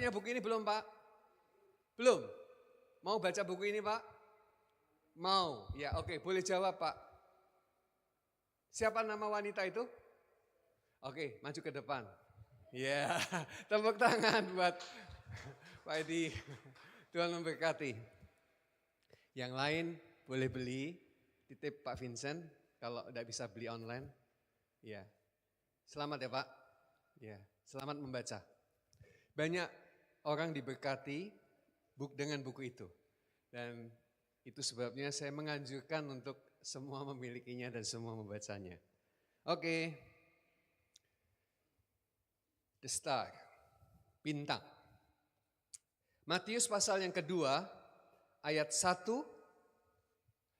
punya buku ini belum Pak? Belum? Mau baca buku ini Pak? Mau, ya oke, boleh jawab Pak. Siapa nama wanita itu? Oke, maju ke depan. Ya, tepuk tangan buat Pak Edi. Tuhan memberkati. Yang lain boleh beli, titip Pak Vincent kalau tidak bisa beli online. Ya, selamat ya Pak. Ya, selamat membaca. Banyak orang diberkati dengan buku itu. Dan itu sebabnya saya menganjurkan untuk semua memilikinya dan semua membacanya. Oke. The Star, bintang. Matius pasal yang kedua, ayat 1.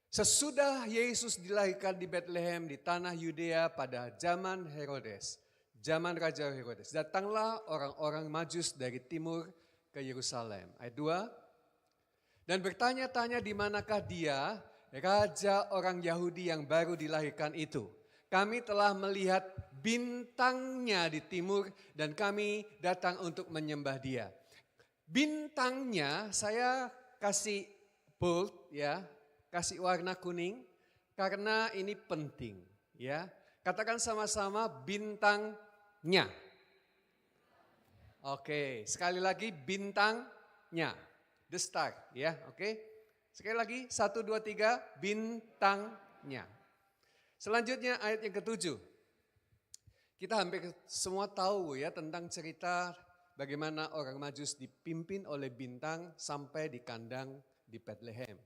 Sesudah Yesus dilahirkan di Bethlehem di tanah Yudea pada zaman Herodes, zaman Raja Herodes, datanglah orang-orang Majus dari timur ke Yerusalem. Ayat 2. Dan bertanya-tanya di manakah dia, Raja orang Yahudi yang baru dilahirkan itu. Kami telah melihat bintangnya di timur dan kami datang untuk menyembah dia. Bintangnya saya kasih bold ya, kasih warna kuning karena ini penting ya. Katakan sama-sama bintangnya. Oke, sekali lagi bintangnya. The star ya, oke. Sekali lagi 1, 2, 3 bintangnya. Selanjutnya ayat yang ke-7. Kita hampir semua tahu ya tentang cerita bagaimana orang Majus dipimpin oleh bintang sampai di kandang di Bethlehem.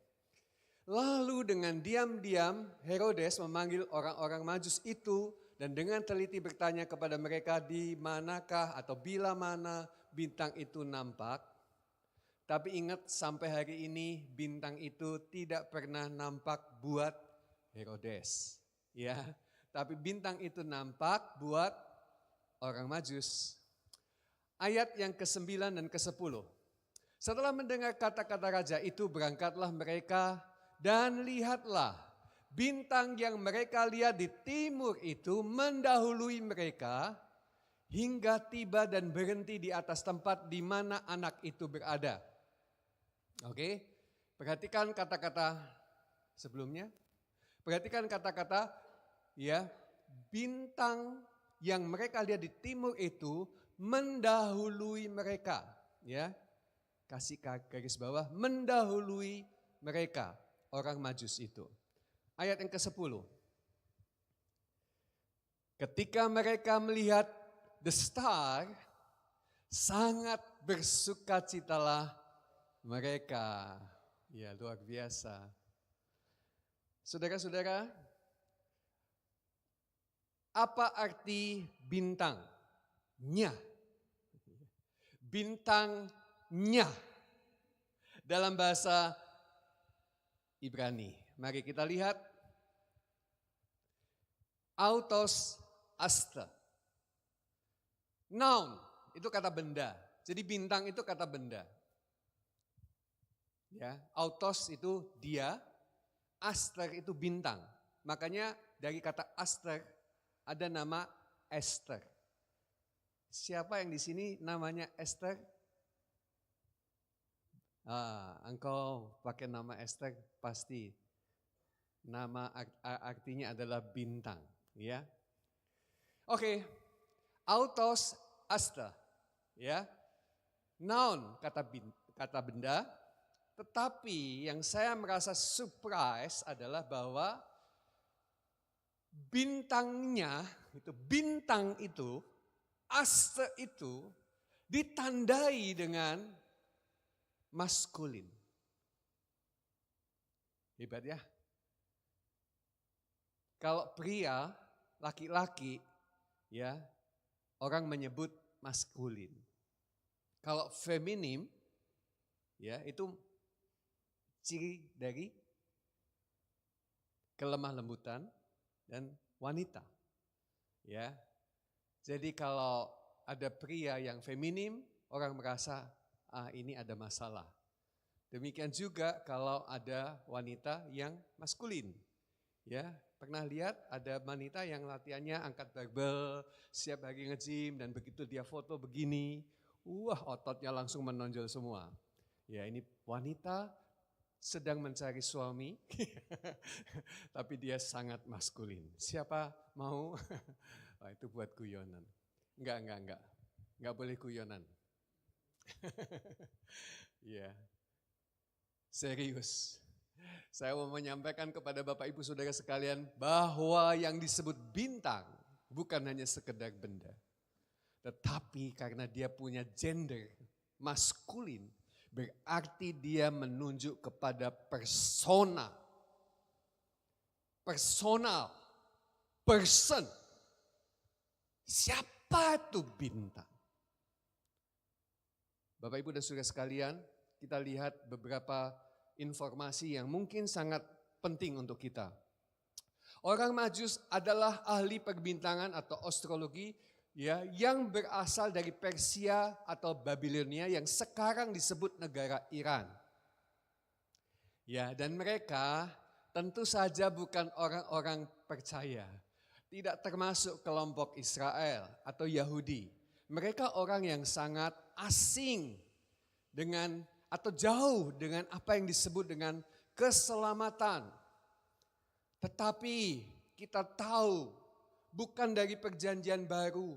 Lalu dengan diam-diam Herodes memanggil orang-orang Majus itu dan dengan teliti bertanya kepada mereka di manakah atau bila mana bintang itu nampak. Tapi ingat sampai hari ini bintang itu tidak pernah nampak buat Herodes. Ya, tapi bintang itu nampak buat orang Majus. Ayat yang ke-9 dan ke-10. Setelah mendengar kata-kata raja itu berangkatlah mereka dan lihatlah bintang yang mereka lihat di timur itu mendahului mereka hingga tiba dan berhenti di atas tempat di mana anak itu berada. Oke, perhatikan kata-kata sebelumnya. Perhatikan kata-kata ya, bintang yang mereka lihat di timur itu mendahului mereka, ya. Kasih garis bawah, mendahului mereka, orang Majus itu. Ayat yang ke-10. Ketika mereka melihat the star, sangat bersukacitalah mereka. Ya, luar biasa. Saudara-saudara, apa arti bintangnya? Bintangnya dalam bahasa Ibrani. Mari kita lihat. Autos asta. Noun, itu kata benda. Jadi bintang itu kata benda. Ya, autos itu dia, aster itu bintang. Makanya dari kata aster ada nama Esther. Siapa yang di sini namanya Esther? Engkau pakai nama Esther pasti. Nama artinya adalah bintang, ya. Oke, autos asta, ya. Noun kata benda, tetapi yang saya merasa surprise adalah bahwa bintang itu, asta itu ditandai dengan maskulin. Hebat ya. Kalau pria, laki-laki, ya, orang menyebut maskulin. Kalau feminim, ya, itu ciri dari kelemah lembutan dan wanita. Ya. Jadi kalau ada pria yang feminim, orang merasa ini ada masalah. Demikian juga kalau ada wanita yang maskulin. Ya, pernah lihat ada wanita yang latihannya angkat barbel, siap hari nge-gym dan begitu dia foto begini, Wah, ototnya langsung menonjol semua. Ya, ini wanita sedang mencari suami, tapi dia sangat maskulin. Siapa mau? Wah, itu buat guyonan. Enggak. Enggak boleh guyonan. Ya, serius. Saya mau menyampaikan kepada Bapak Ibu Saudara sekalian bahwa yang disebut bintang bukan hanya sekedar benda. Tetapi karena dia punya gender maskulin, berarti dia menunjuk kepada persona. Personal, person. Siapa itu bintang? Bapak Ibu dan Saudara sekalian, kita lihat beberapa informasi yang mungkin sangat penting untuk kita. Orang Majus adalah ahli perbintangan atau astrologi ya, yang berasal dari Persia atau Babilonia yang sekarang disebut negara Iran. Ya, dan mereka tentu saja bukan orang-orang percaya. Tidak termasuk kelompok Israel atau Yahudi. Mereka orang yang sangat asing dengan atau jauh dengan apa yang disebut dengan keselamatan. Tetapi kita tahu bukan dari perjanjian baru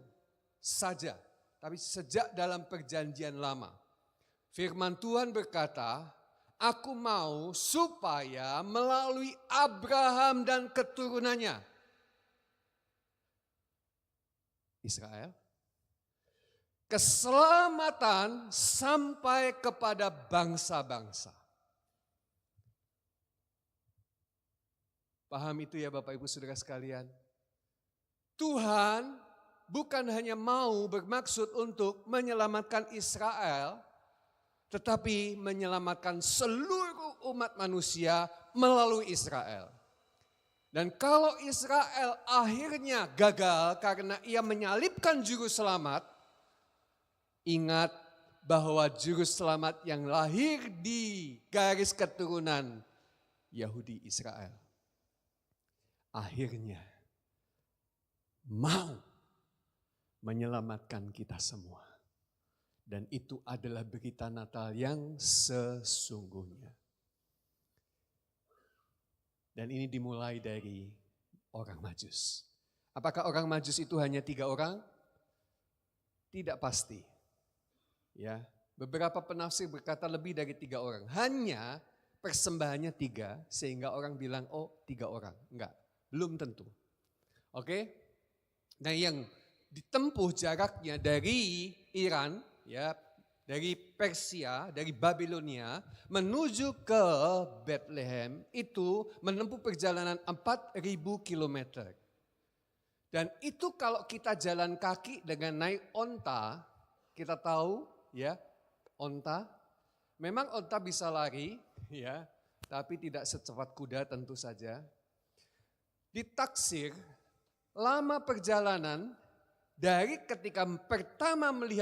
saja, tapi sejak dalam perjanjian lama. Firman Tuhan berkata, aku mau supaya melalui Abraham dan keturunannya, Israel, keselamatan sampai kepada bangsa-bangsa. Paham itu ya Bapak Ibu Saudara sekalian? Tuhan bukan hanya mau bermaksud untuk menyelamatkan Israel, tetapi menyelamatkan seluruh umat manusia melalui Israel. Dan kalau Israel akhirnya gagal karena ia menyalibkan juru selamat, ingat bahwa juru selamat yang lahir di garis keturunan Yahudi Israel akhirnya mau menyelamatkan kita semua. Dan itu adalah berita Natal yang sesungguhnya. Dan ini dimulai dari orang Majus. Apakah orang Majus itu hanya 3 orang? Tidak pasti. Ya, beberapa penafsir berkata lebih dari 3 orang. Hanya persembahannya 3 sehingga orang bilang oh 3 orang. Enggak, belum tentu. Oke? Nah, yang ditempuh jaraknya dari Iran, ya, dari Persia, dari Babilonia menuju ke Bethlehem itu menempuh perjalanan 4.000 kilometer. Dan itu kalau kita jalan kaki dengan naik onta, kita tahu ya, onta, memang onta bisa lari ya, tapi tidak secepat kuda tentu saja. Ditaksir lama perjalanan dari ketika pertama melihat